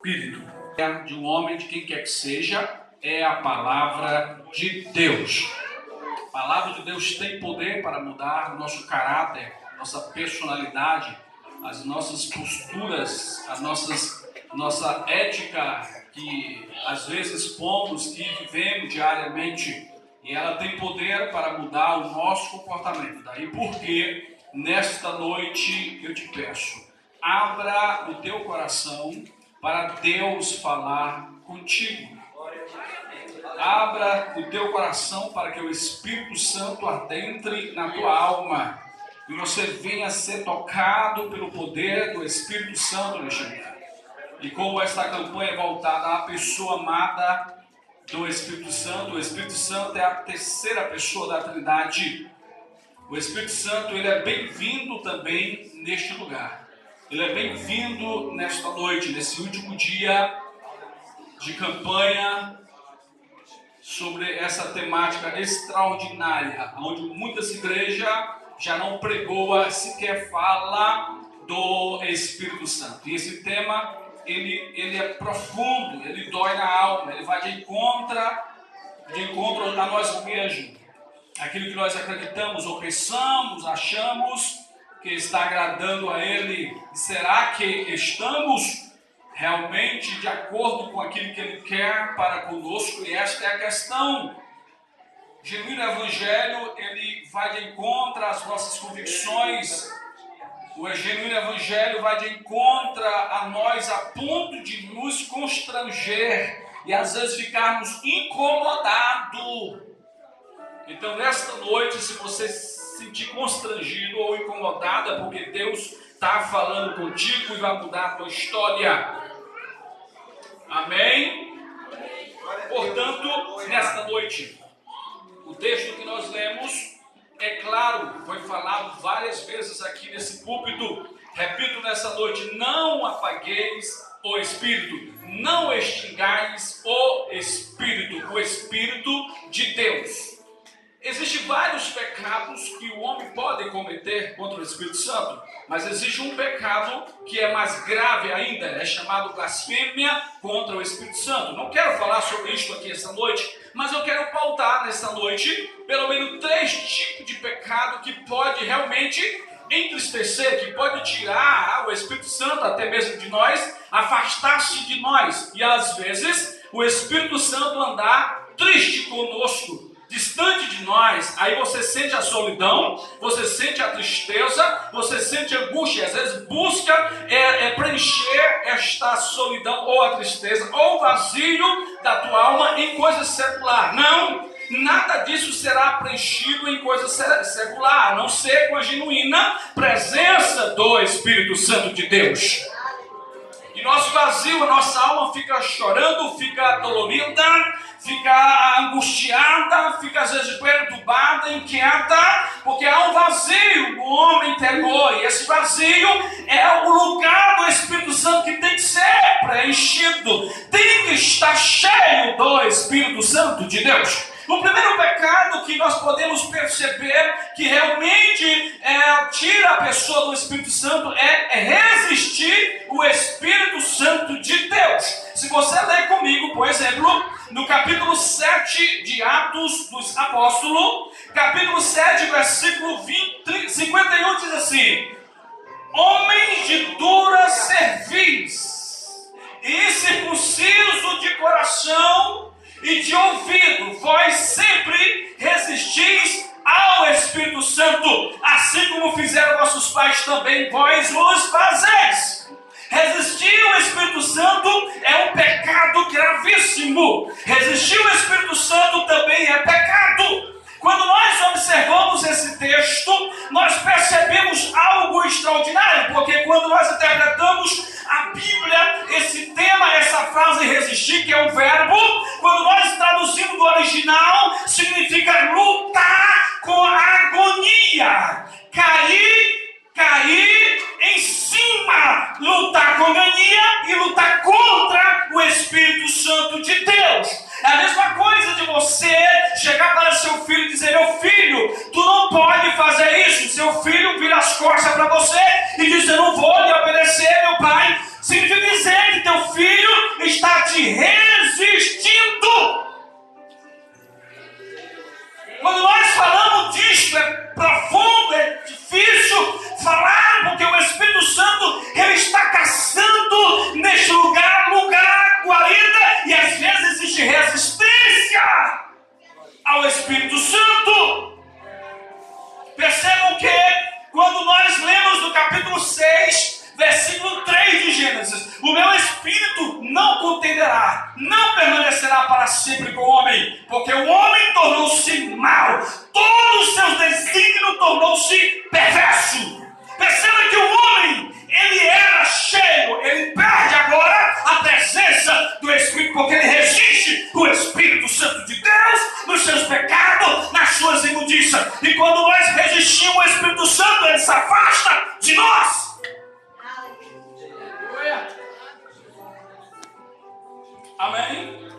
Espírito de um homem, de quem quer que seja, é a palavra de Deus. A palavra de Deus tem poder para mudar o nosso caráter, nossa personalidade, as nossas posturas, nossa ética que às vezes pomos, que vivemos diariamente, e ela tem poder para mudar o nosso comportamento. Daí porque nesta noite eu te peço, abra o teu coração para Deus falar contigo. Abra o teu coração para que o Espírito Santo adentre na tua alma e você venha ser tocado pelo poder do Espírito Santo, Alexandre. E como esta campanha é voltada à pessoa amada do Espírito Santo, o Espírito Santo é a terceira pessoa da Trindade. O Espírito Santo, ele é bem-vindo também neste lugar. Ele é bem-vindo nesta noite, nesse último dia de campanha sobre essa temática extraordinária, onde muitas igrejas já não pregou, sequer fala do Espírito Santo. E esse tema, ele é profundo, ele dói na alma, ele vai de encontro a nós mesmos. Aquilo que nós acreditamos ou pensamos, achamos que está agradando a Ele. E será que estamos realmente de acordo com aquilo que Ele quer para conosco? E esta é a questão. O genuíno Evangelho, ele vai de encontro às nossas convicções. O genuíno Evangelho vai de encontro a nós a ponto de nos constranger e às vezes ficarmos incomodados. Então nesta noite, se você se sentir constrangido ou incomodado, é porque Deus está falando contigo e vai mudar a tua história. Amém? Portanto, nesta noite, o texto que nós lemos, é claro, foi falado várias vezes aqui nesse púlpito. Repito nessa noite: não apagueis o Espírito, não extingais o Espírito de Deus. Existem vários pecados que o homem pode cometer contra o Espírito Santo, mas existe um pecado que é mais grave ainda, é chamado blasfêmia contra o Espírito Santo. Não quero falar sobre isso aqui essa noite, mas eu quero pautar nessa noite pelo menos 3 tipos de pecado que pode realmente entristecer, que pode tirar o Espírito Santo até mesmo de nós, afastar-se de nós e às vezes o Espírito Santo andar triste conosco, distante de nós. Aí você sente a solidão, você sente a tristeza, você sente a angústia, às vezes busca preencher esta solidão ou a tristeza ou o vazio da tua alma em coisas secular. Não, nada disso será preenchido em coisa secular, a não ser com a genuína presença do Espírito Santo de Deus. E nosso vazio, a nossa alma fica chorando, fica dolorida, fica angustiada, fica às vezes perturbada, inquieta, porque há um vazio no homem interior, e esse vazio é o lugar do Espírito Santo que tem que ser preenchido, tem que estar cheio do Espírito Santo de Deus. O primeiro pecado que nós podemos perceber que realmente tira a pessoa do Espírito Santo é resistir o Espírito Santo de Deus. Se você ler comigo, por exemplo, no capítulo 7 de Atos dos Apóstolos, capítulo 7, versículo 51, diz assim: homens de dura cerviz e circunciso de coração e de ouvido, vós sempre resistis ao Espírito Santo, assim como fizeram vossos pais também, vós os fazeis. Resistir ao Espírito Santo é um pecado gravíssimo. Resistir ao Espírito Santo também é pecado. Quando nós observamos esse texto, nós percebemos algo extraordinário, porque quando nós interpretamos a Bíblia, esse tema, essa frase resistir, que é um verbo, quando nós traduzimos do original, significa lutar com agonia, cair em cima, lutar com agonia e lutar contra o Espírito Santo de Deus. É a mesma coisa de você chegar para seu filho e dizer: meu filho, tu não pode fazer isso. Seu filho vira as costas para você e diz: eu não vou lhe obedecer, meu pai. Significa dizer que teu filho resistindo. Quando nós falamos disso, é profundo, é difícil falar, porque o Espírito Santo, ele está caçando neste lugar, guarida, e às vezes existe resistência ao Espírito Santo. Percebam que quando nós lemos no capítulo 6, versículo 3 de Gênesis, o meu espírito não contenderá, não permanecerá para sempre com o homem, porque o homem tornou-se mau, todos os seus desígnios tornou-se perverso. Perceba que o homem, ele era cheio, ele perde agora a presença do Espírito, porque ele resiste o Espírito Santo de Deus nos seus pecados, nas suas imundícias. E quando nós resistimos ao Espírito Santo, ele se afasta de nós. Amém?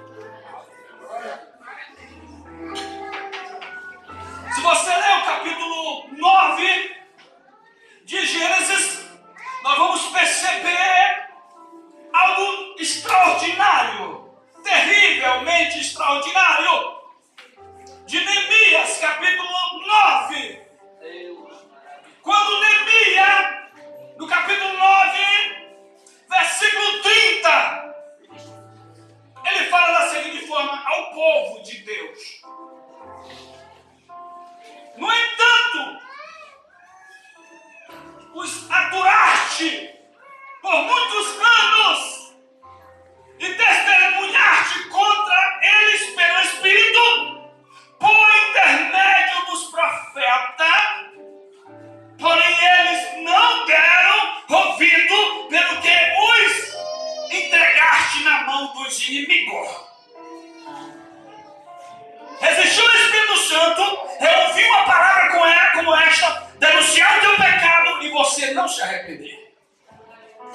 Se você ler o capítulo 9 de Gênesis, nós vamos perceber algo extraordinário, terrivelmente extraordinário, de Neemias, capítulo 9. Quando Neemias, no capítulo 9, versículo 30, ele fala da seguinte forma ao povo de Deus: no entanto, os aturaste por muitos anos e testemunhaste contra eles pelo Espírito, por intermédio dos profetas, porém eles não deram ouvido, pelo que os entregaste na mão dos inimigos. Resistiu ao Espírito Santo, ouviu uma palavra como esta, denunciar o teu pecado, e você não se arrepender,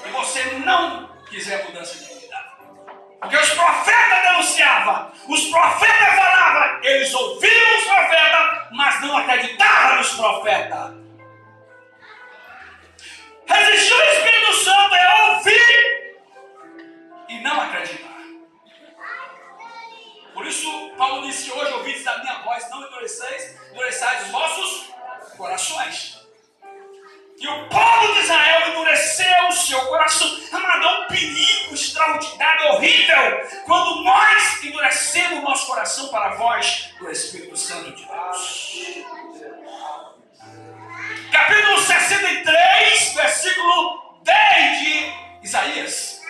e você não quiser mudança de vida. Porque os profetas denunciavam, os profetas falavam, eles ouviram os profetas, mas não acreditavam nos profetas. Resistir ao Espírito Santo é ouvir e não acreditar. Por isso, Paulo disse: hoje ouvides a minha voz, não endureçais os vossos corações. E o povo de Israel endureceu o seu coração. Amado, é um perigo extraordinário, horrível, quando nós endurecemos o nosso coração para a voz do Espírito Santo de Deus. Capítulo 63, versículo 10 de Isaías.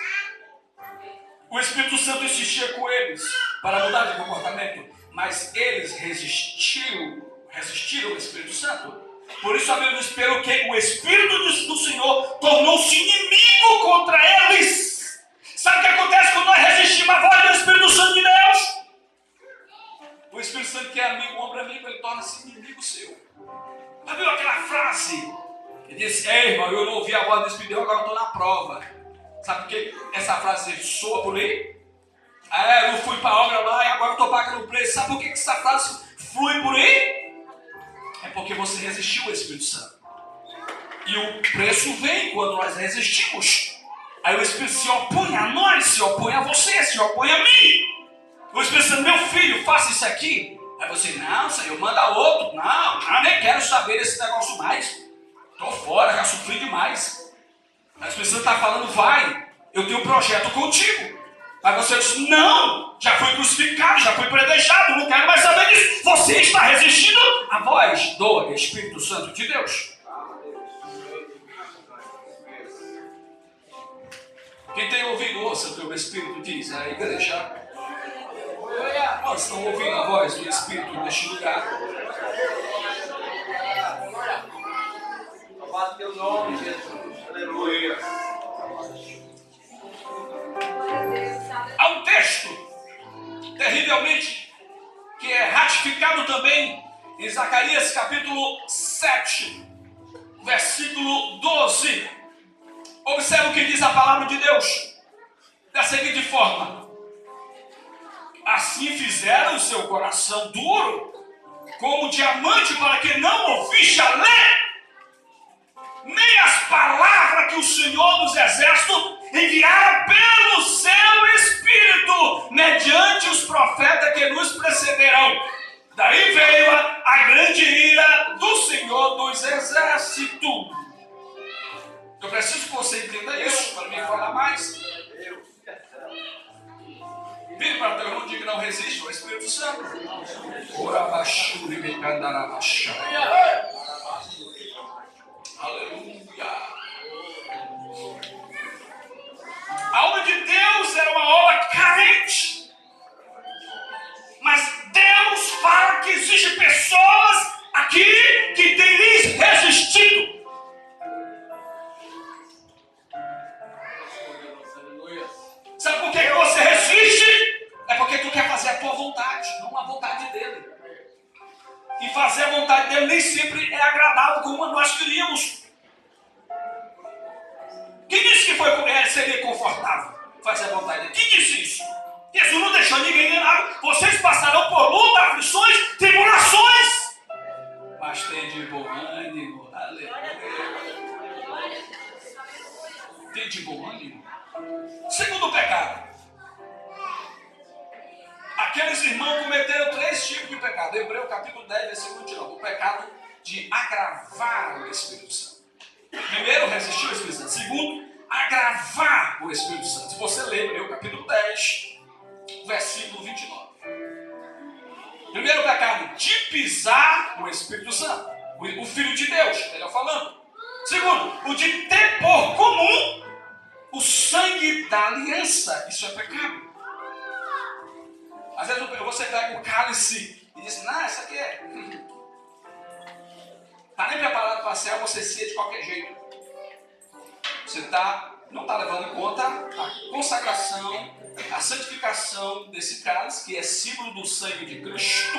O Espírito Santo insistia com eles para mudar de comportamento, mas eles resistiram ao Espírito Santo. Por isso a Bíblia diz: pelo que o Espírito do Senhor tornou-se inimigo contra eles. Sabe o que acontece quando nós resistimos à voz do Espírito Santo de Deus? O Espírito Santo, que é amigo, o homem amigo, ele torna-se inimigo seu. Já viu aquela frase? Ele disse: ei, irmão, eu não ouvi a voz do Espírito de Deus, agora eu estou na prova. Sabe por que essa frase soa por aí? Eu não fui para a obra lá e agora eu estou pagando o preço. Sabe por que essa frase flui por aí? É porque você resistiu ao Espírito Santo. E o preço vem quando nós resistimos. Aí o Espírito se opõe a nós, se opõe a você, se opõe a mim. O Espírito Santo: meu filho, faça isso aqui. Aí você: não, Senhor, manda outro. Não, nem quero saber desse negócio mais. Estou fora, já sofri demais. Aí o Espírito Santo está falando: vai, eu tenho um projeto contigo. Aí você diz: não, já fui crucificado, já fui predestinado, não quero mais saber disso. Você está resistindo à voz do Espírito Santo de Deus. Quem tem ouvido, ouça o que o Espírito diz. A igreja, nós estamos ouvindo a voz do Espírito neste lugar. Louvado teu nome, Jesus. Aleluia. Há um texto terrivelmente que é ratificado também em Zacarias capítulo 7, versículo 12. Observe o que diz a palavra de Deus da seguinte forma: assim fizeram o seu coração duro como diamante, para que não ouvisse a lei, nem as palavras que o Senhor dos Exércitos enviara pelo seu Espírito. que nos precederão. Daí veio a grande ira do Senhor dos Exércitos. Eu preciso que você entenda isso, para me falar mais. Vire para teu irmão e diga: não resiste ao Espírito Santo. Aleluia. A obra de Deus era uma obra carente. Mas Deus fala que existem pessoas aqui que têm lhes resistido. Sabe por que você resiste? É porque tu quer fazer a tua vontade, não a vontade dele. E fazer a vontade dele nem sempre é agradável como nós queríamos. Quem disse que seria confortável fazer a vontade dele? Quem disse isso? Jesus não deixou ninguém enganado. Vocês passarão por luta, aflições, tribulações. Mas tem de bom ânimo. Aleluia. Tem de bom ânimo. Segundo pecado. Aqueles irmãos cometeram 3 tipos de pecado. Hebreu capítulo 10, versículo 29. O pecado de agravar o Espírito Santo. Primeiro, resistir ao Espírito Santo. Segundo, agravar o Espírito Santo. Se você ler Hebreu capítulo 10, versículo 29. Primeiro pecado, de pisar o Espírito Santo. O Filho de Deus, melhor falando. Segundo, o de ter por comum o sangue da aliança. Isso é pecado. Às vezes você pega o cálice e diz: não, isso aqui é. Está nem preparado para céu, você cia de qualquer jeito. Você não está levando em conta a consagração, a santificação desse cálice, que é símbolo do sangue de Cristo.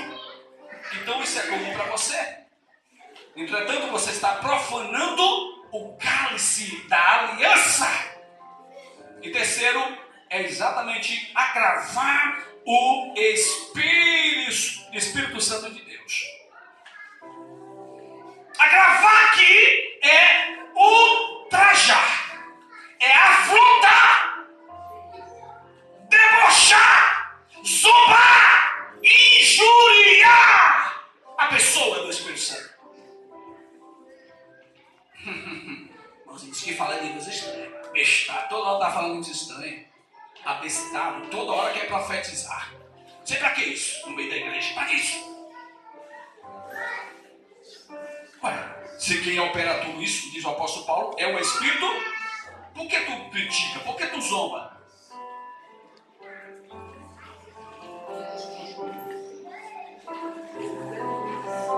Então isso é comum para você. Entretanto, você está profanando o cálice da aliança. E terceiro, é exatamente agravar o Espírito Santo de Deus. Agravar aqui é ultrajar, é afrontar, debochar, zombar, injuriar a pessoa do Espírito Santo. Mas diz que fala línguas estranhas. Bestado, toda hora está falando línguas estranhas. Abestado, toda hora quer profetizar. Sei pra que isso no meio da igreja? Pra que isso? Ué, se quem opera tudo isso, diz o apóstolo Paulo, é o Espírito, por que tu critica? Por que tu zomba?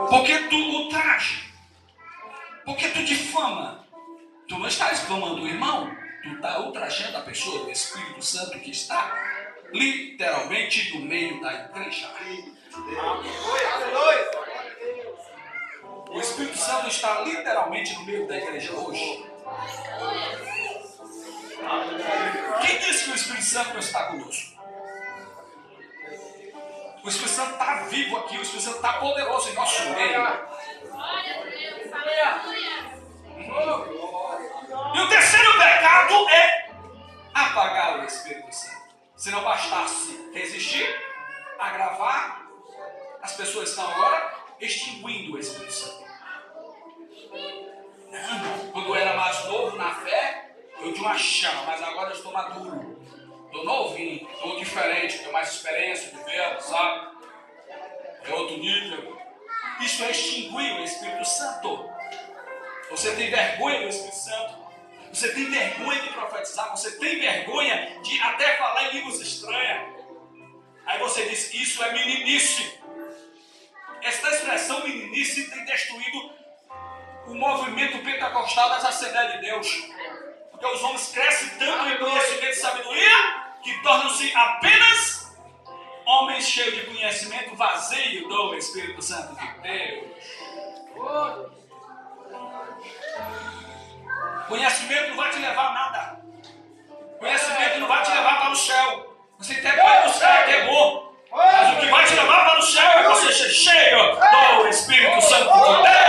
Por que tu ultraja? Por que tu difama? Tu não está difamando o irmão? Tu está ultrajando a pessoa do Espírito Santo que está literalmente no meio da igreja. O Espírito Santo está literalmente no meio da igreja hoje. Quem disse que o Espírito Santo não está conosco? O Espírito Santo está vivo aqui, o Espírito Santo está poderoso em nosso meio. E o terceiro pecado é apagar o Espírito Santo. Se não bastasse resistir, agravar, as pessoas estão agora extinguindo o Espírito Santo. Quando eu era mais novo na fé, eu tinha uma chama, mas agora eu estou maduro. Estou novinho, estou diferente, tenho mais experiência de ver, sabe? É outro nível. Isso é extinguir o Espírito Santo. Você tem vergonha do Espírito Santo? Você tem vergonha de profetizar? Você tem vergonha de até falar em línguas estranhas? Aí você diz: isso é meninice. Esta expressão meninice tem destruído o movimento pentecostal das Assembleias de Deus. Porque os homens crescem tanto em conhecimento e sabedoria que tornam-se apenas homens cheios de conhecimento, vazio do Espírito Santo de Deus. Conhecimento não vai te levar a nada. Conhecimento não vai te levar para o céu. Você tem coisa no céu que é bom. Mas o que vai te levar para o céu é você ser cheio do Espírito Santo de Deus.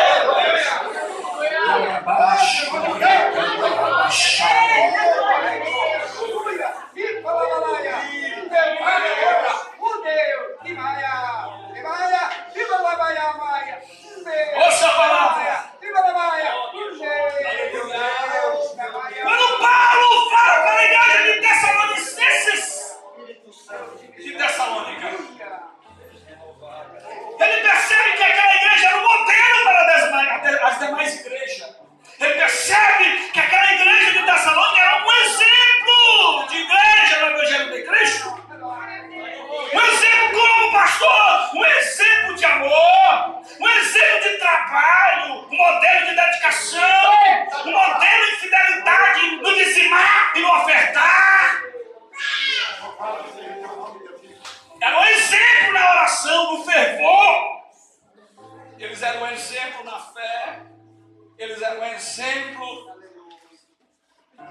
exemplo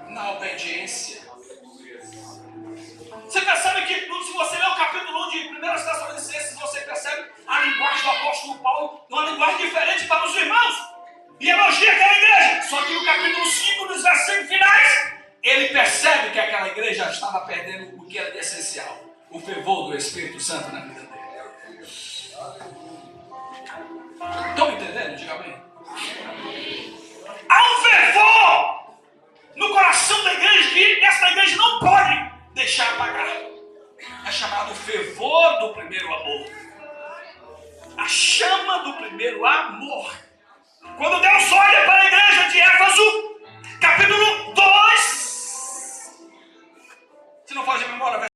na obediência. Você percebe que, se você ler o capítulo 1 de 1 Tessalonicenses, você percebe a linguagem do apóstolo Paulo, uma linguagem diferente para os irmãos. E elogia aquela igreja. Só que no capítulo 5, nos versículos finais, ele percebe que aquela igreja estava perdendo o que era essencial: o fervor do Espírito Santo na vida dele. Estão entendendo? Diga bem. Há um fervor no coração da igreja que essa igreja não pode deixar apagar. É chamado fervor do primeiro amor. A chama do primeiro amor. Quando Deus olha para a igreja de Éfeso, capítulo 2, se não faz de memória,